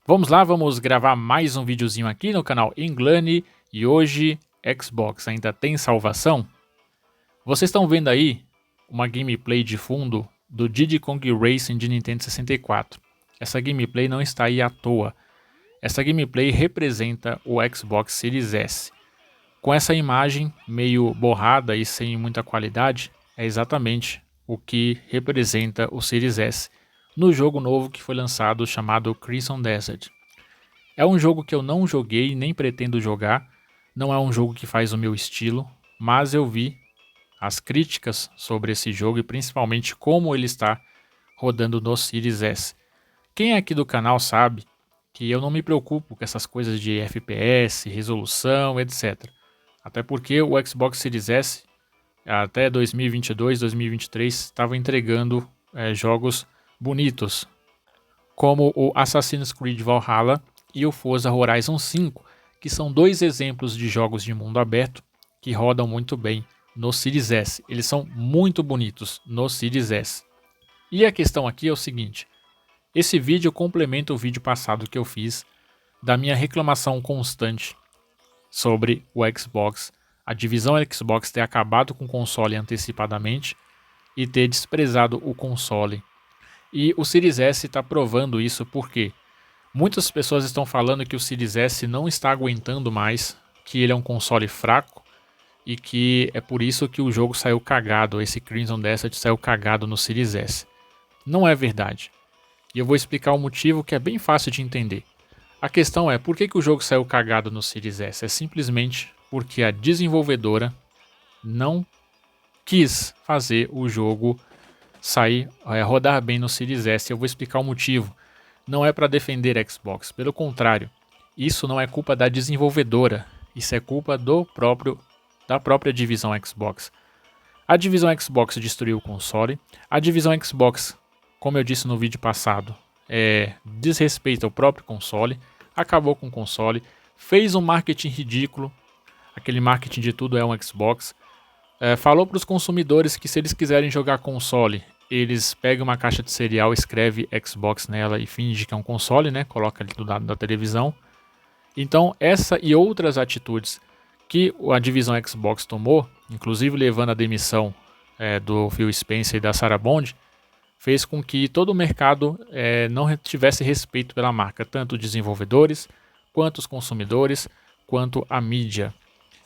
Vamos lá, vamos gravar mais um videozinho aqui no canal Englane e hoje Xbox ainda tem salvação? Vocês estão vendo aí uma gameplay de fundo do Diddy Kong Racing de Nintendo 64. Essa gameplay não está aí à toa. Essa gameplay representa o Xbox Series S. Com essa imagem meio borrada e sem muita qualidade, é exatamente o que representa o Series S no jogo novo que foi lançado chamado Crimson Desert. É um jogo que eu não joguei nem pretendo jogar, não é um jogo que faz o meu estilo, mas eu vi as críticas sobre esse jogo e principalmente como ele está rodando no Series S. Quem é aqui do canal sabe que eu não me preocupo com essas coisas de FPS, resolução, etc. Até porque o Xbox Series S até 2022, 2023 estava entregando jogos bonitos, como o Assassin's Creed Valhalla e o Forza Horizon 5, que são dois exemplos de jogos de mundo aberto que rodam muito bem no Series S. Eles são muito bonitos no Series S. E a questão aqui é o seguinte: esse vídeo complementa o vídeo passado que eu fiz da minha reclamação constante sobre o Xbox, a divisão Xbox ter acabado com o console antecipadamente e ter desprezado o console. E o Series S está provando isso porque muitas pessoas estão falando que o Series S não está aguentando mais, que ele é um console fraco e que é por isso que o jogo saiu cagado, esse Crimson Desert saiu cagado no Series S. Não é verdade. E eu vou explicar o motivo que é bem fácil de entender. A questão é, por que o jogo saiu cagado no Series S? É simplesmente porque a desenvolvedora não quis fazer o jogo rodar bem no Series S. Eu vou explicar o motivo. Não é para defender Xbox, pelo contrário, isso não é culpa da desenvolvedora, isso é culpa da própria divisão Xbox. A divisão Xbox destruiu o console, a divisão Xbox, como eu disse no vídeo passado, desrespeita o próprio console, acabou com o console, fez um marketing ridículo, aquele marketing de tudo é um Xbox, falou para os consumidores que se eles quiserem jogar console, eles pegam uma caixa de cereal, escreve Xbox nela e finge que é um console, né? Coloca ali do lado da televisão. Então essa e outras atitudes que a divisão Xbox tomou, inclusive levando a demissão do Phil Spencer e da Sarah Bond, fez com que todo o mercado não tivesse respeito pela marca, tanto os desenvolvedores, quanto os consumidores, quanto a mídia.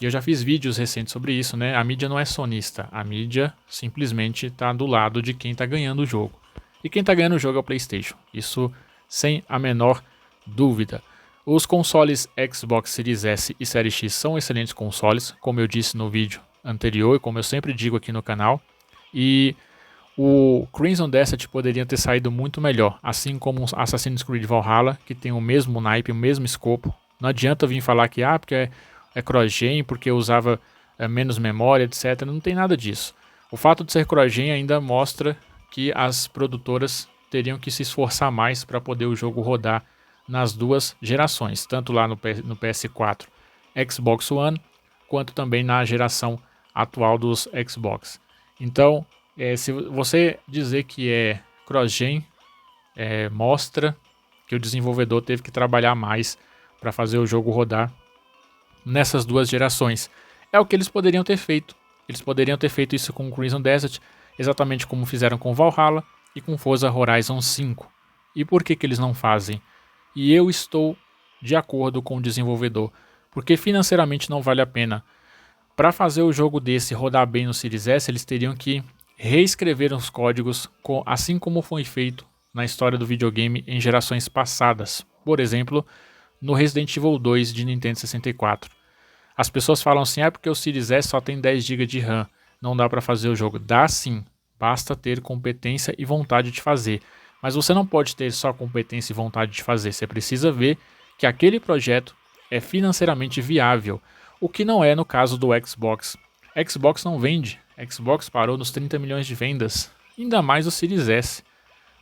E eu já fiz vídeos recentes sobre isso, né? A mídia não é sonista, a mídia simplesmente está do lado de quem está ganhando o jogo. E quem está ganhando o jogo é o PlayStation, isso sem a menor dúvida. Os consoles Xbox Series S e Series X são excelentes consoles, como eu disse no vídeo anterior e como eu sempre digo aqui no canal. E o Crimson Desert poderia ter saído muito melhor, assim como o Assassin's Creed Valhalla, que tem o mesmo naipe, o mesmo escopo. Não adianta vir falar que porque é cross-gen, porque usava menos memória, etc. Não tem nada disso. O fato de ser cross-gen ainda mostra que as produtoras teriam que se esforçar mais para poder o jogo rodar nas duas gerações, tanto lá no PS4, Xbox One, quanto também na geração atual dos Xbox. Então, se você dizer que é cross-gen, mostra que o desenvolvedor teve que trabalhar mais para fazer o jogo rodar nessas duas gerações. É o que eles poderiam ter feito. Eles poderiam ter feito isso com o Crimson Desert, exatamente como fizeram com Valhalla e com Forza Horizon 5. E por que eles não fazem? E eu estou de acordo com o desenvolvedor, porque financeiramente não vale a pena. Para fazer o jogo desse rodar bem no Series S, eles teriam que reescrever os códigos, assim como foi feito na história do videogame em gerações passadas. Por exemplo, no Resident Evil 2 de Nintendo 64. As pessoas falam assim, porque o Series S só tem 10 GB de RAM, não dá para fazer o jogo. Dá sim, basta ter competência e vontade de fazer. Mas você não pode ter só competência e vontade de fazer, você precisa ver que aquele projeto é financeiramente viável, o que não é no caso do Xbox. Xbox não vende, Xbox parou nos 30 milhões de vendas, ainda mais o Series S.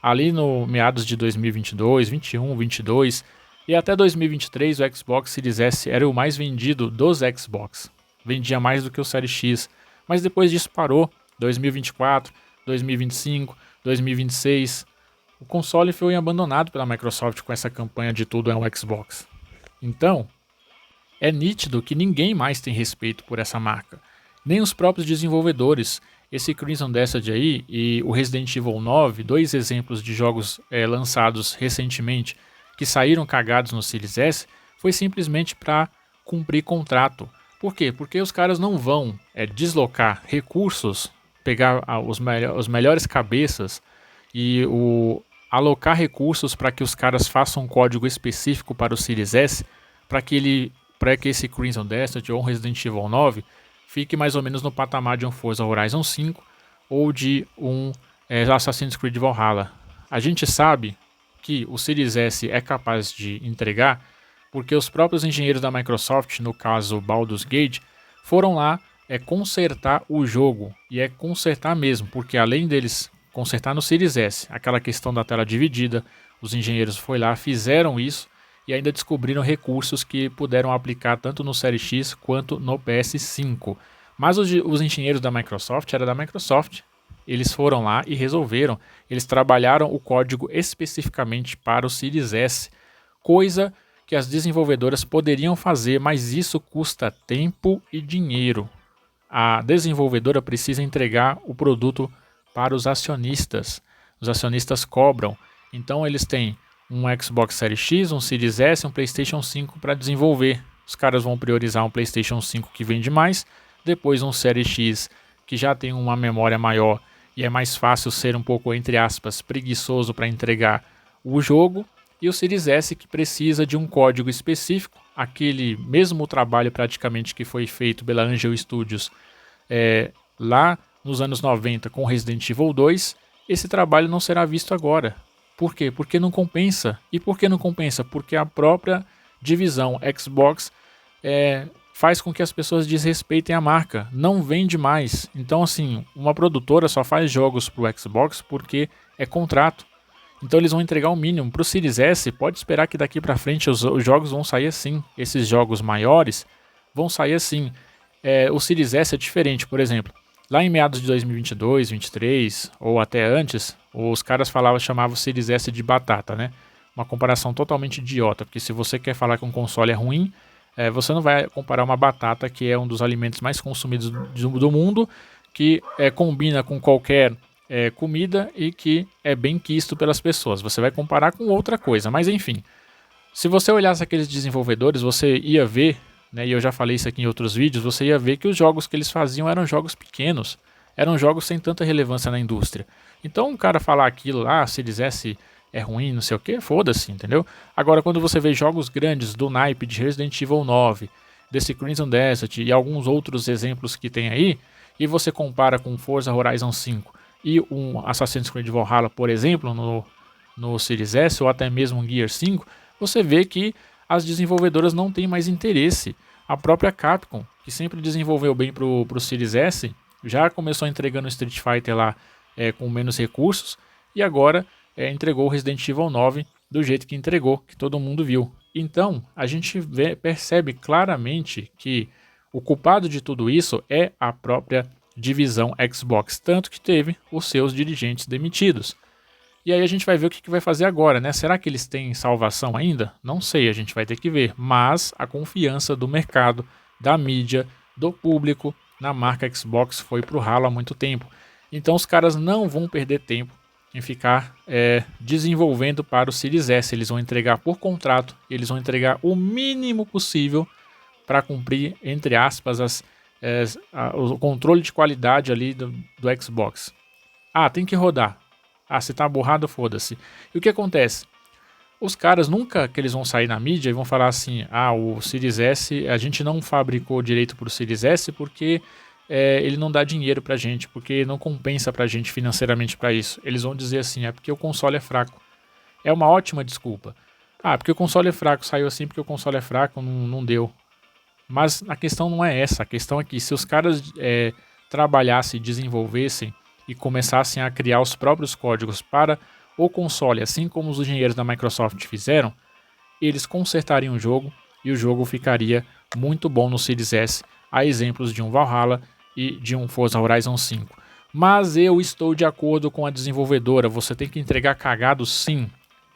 Ali no meados de 2022, 21, 22 e até 2023 o Xbox Series S era o mais vendido dos Xbox. Vendia mais do que o Series X, mas depois disso parou. 2024, 2025, 2026, o console foi abandonado pela Microsoft com essa campanha de tudo é um Xbox. Então, é nítido que ninguém mais tem respeito por essa marca, nem os próprios desenvolvedores. Esse Crimson Desert aí e o Resident Evil 9, dois exemplos de jogos lançados recentemente que saíram cagados no Series S, foi simplesmente para cumprir contrato. Por quê? Porque os caras não vão deslocar recursos, pegar os melhores cabeças e alocar recursos para que os caras façam um código específico para o Series S, para que esse Crimson Desert ou Resident Evil 9 fique mais ou menos no patamar de um Forza Horizon 5 ou de um Assassin's Creed Valhalla. A gente sabe que o Series S é capaz de entregar porque os próprios engenheiros da Microsoft, no caso Baldur's Gate, foram lá consertar o jogo, e consertar mesmo, porque além deles consertar no Series S, aquela questão da tela dividida, os engenheiros foram lá, fizeram isso e ainda descobriram recursos que puderam aplicar tanto no Series X quanto no PS5. Mas os engenheiros da Microsoft, era da Microsoft, eles foram lá e resolveram, eles trabalharam o código especificamente para o Series S, coisa que as desenvolvedoras poderiam fazer, mas isso custa tempo e dinheiro. A desenvolvedora precisa entregar o produto para os acionistas. Os acionistas cobram. Então eles têm um Xbox Series X, um Series S, um PlayStation 5 para desenvolver. Os caras vão priorizar um PlayStation 5 que vende mais, depois um Series X que já tem uma memória maior e é mais fácil ser um pouco, entre aspas, preguiçoso para entregar o jogo, e o Series S que precisa de um código específico, aquele mesmo trabalho praticamente que foi feito pela Angel Studios lá nos anos 90 com Resident Evil 2, esse trabalho não será visto agora. Por quê? Porque não compensa. E por que não compensa? Porque a própria divisão Xbox faz com que as pessoas desrespeitem a marca, não vende mais. Então assim, uma produtora só faz jogos para o Xbox porque é contrato. Então eles vão entregar o mínimo. Para o Series S, pode esperar que daqui para frente os jogos vão sair assim. Esses jogos maiores vão sair assim. O Series S é diferente, por exemplo. Lá em meados de 2022, 2023 ou até antes, os caras chamavam o Series S de batata, né? Uma comparação totalmente idiota, porque se você quer falar que um console é ruim, você não vai comparar uma batata, que é um dos alimentos mais consumidos do mundo, que combina com qualquer comida e que é bem quisto pelas pessoas. Você vai comparar com outra coisa, mas enfim. Se você olhasse aqueles desenvolvedores, você ia ver, né, e eu já falei isso aqui em outros vídeos, você ia ver que os jogos que eles faziam eram jogos pequenos, eram jogos sem tanta relevância na indústria. Então um cara falar aquilo lá, se dissesse é ruim, não sei o que, foda-se, entendeu? Agora quando você vê jogos grandes do naipe de Resident Evil 9, desse Crimson Desert e alguns outros exemplos que tem aí, e você compara com Forza Horizon 5 e um Assassin's Creed Valhalla, por exemplo, no Series S ou até mesmo um Gear 5, você vê que as desenvolvedoras não têm mais interesse. A própria Capcom, que sempre desenvolveu bem pro Series S, já começou entregando Street Fighter lá com menos recursos, e agora entregou o Resident Evil 9 do jeito que entregou, que todo mundo viu. Então, a gente percebe claramente que o culpado de tudo isso é a própria divisão Xbox, tanto que teve os seus dirigentes demitidos. E aí a gente vai ver o que vai fazer agora, né? Será que eles têm salvação ainda? Não sei, a gente vai ter que ver. Mas a confiança do mercado, da mídia, do público na marca Xbox foi pro ralo há muito tempo. Então os caras não vão perder tempo em ficar desenvolvendo para o Series S. Eles vão entregar por contrato, eles vão entregar o mínimo possível para cumprir, entre aspas, o controle de qualidade ali do Xbox. Ah, tem que rodar. Ah, se tá borrado, foda-se. E o que acontece? Os caras nunca que eles vão sair na mídia e vão falar assim, o Series S, a gente não fabricou direito pro Series S porque ele não dá dinheiro pra gente, porque não compensa pra gente financeiramente pra isso. Eles vão dizer assim, é porque o console é fraco. É uma ótima desculpa. Porque o console é fraco, saiu assim porque o console é fraco, não deu. Mas a questão não é essa, a questão é que se os caras trabalhassem, desenvolvessem e começassem a criar os próprios códigos para o console, assim como os engenheiros da Microsoft fizeram, eles consertariam o jogo e o jogo ficaria muito bom no Series S, a exemplos de um Valhalla e de um Forza Horizon 5. Mas eu estou de acordo com a desenvolvedora, você tem que entregar cagado sim.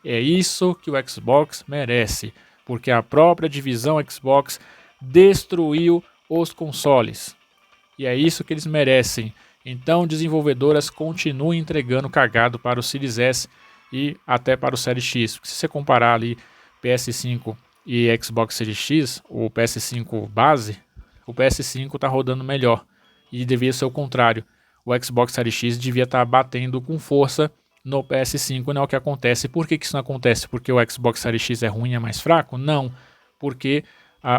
É isso que o Xbox merece, porque a própria divisão Xbox destruiu os consoles. E é isso que eles merecem. Então, desenvolvedoras continuem entregando cagado para o Series S e até para o Series X. Porque se você comparar ali PS5 e Xbox Series X, o PS5 base, o PS5 está rodando melhor. E devia ser o contrário. O Xbox Series X devia estar batendo com força no PS5, não é o que acontece. Por que isso não acontece? Porque o Xbox Series X é ruim, é mais fraco? Não, porque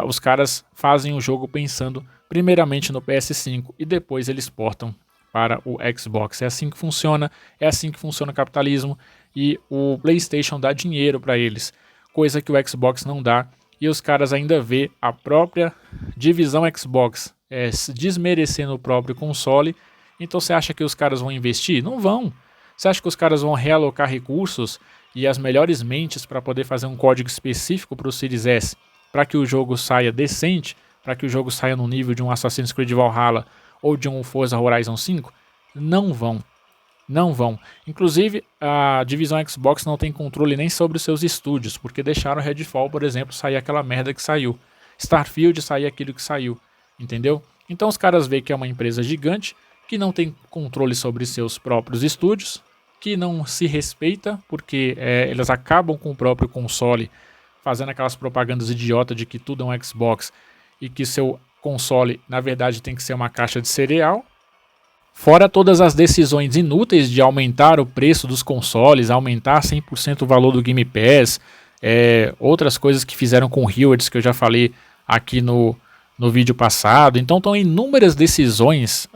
os caras fazem o jogo pensando primeiramente no PS5 e depois eles portam para o Xbox. É assim que funciona o capitalismo e o PlayStation dá dinheiro para eles, coisa que o Xbox não dá. E os caras ainda vê a própria divisão Xbox desmerecendo o próprio console. Então você acha que os caras vão investir? Não vão. Você acha que os caras vão realocar recursos e as melhores mentes para poder fazer um código específico para o Series S, para que o jogo saia decente, para que o jogo saia no nível de um Assassin's Creed Valhalla ou de um Forza Horizon 5? Não vão. Não vão. Inclusive, a divisão Xbox não tem controle nem sobre os seus estúdios, porque deixaram Redfall, por exemplo, sair aquela merda que saiu. Starfield sair aquilo que saiu. Entendeu? Então os caras veem que é uma empresa gigante, que não tem controle sobre seus próprios estúdios, que não se respeita, porque elas acabam com o próprio console, fazendo aquelas propagandas idiota de que tudo é um Xbox e que seu console, na verdade, tem que ser uma caixa de cereal. Fora todas as decisões inúteis de aumentar o preço dos consoles, aumentar 100% o valor do Game Pass, outras coisas que fizeram com o Rewards, que eu já falei aqui no vídeo passado. Então estão inúmeras decisões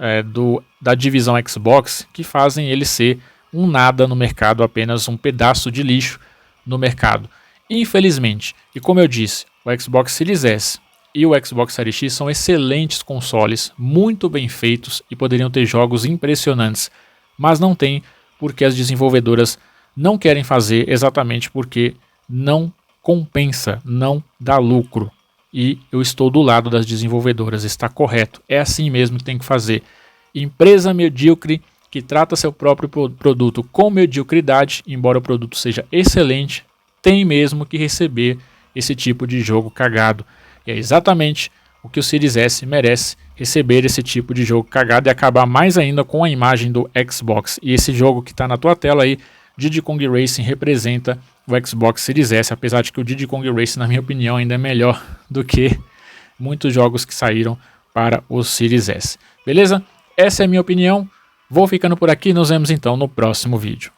da divisão Xbox que fazem ele ser um nada no mercado, apenas um pedaço de lixo no mercado. Infelizmente, e como eu disse, o Xbox Series S e o Xbox Series X são excelentes consoles, muito bem feitos e poderiam ter jogos impressionantes, mas não tem porque as desenvolvedoras não querem fazer, exatamente porque não compensa, não dá lucro. E eu estou do lado das desenvolvedoras, está correto, é assim mesmo que tem que fazer. Empresa medíocre que trata seu próprio produto com mediocridade, embora o produto seja excelente, tem mesmo que receber esse tipo de jogo cagado. E é exatamente o que o Series S merece, receber esse tipo de jogo cagado e acabar mais ainda com a imagem do Xbox. E esse jogo que está na tua tela aí, Diddy Kong Racing, representa o Xbox Series S, apesar de que o Diddy Kong Racing, na minha opinião, ainda é melhor do que muitos jogos que saíram para o Series S. Beleza? Essa é a minha opinião. Vou ficando por aqui, nos vemos então no próximo vídeo.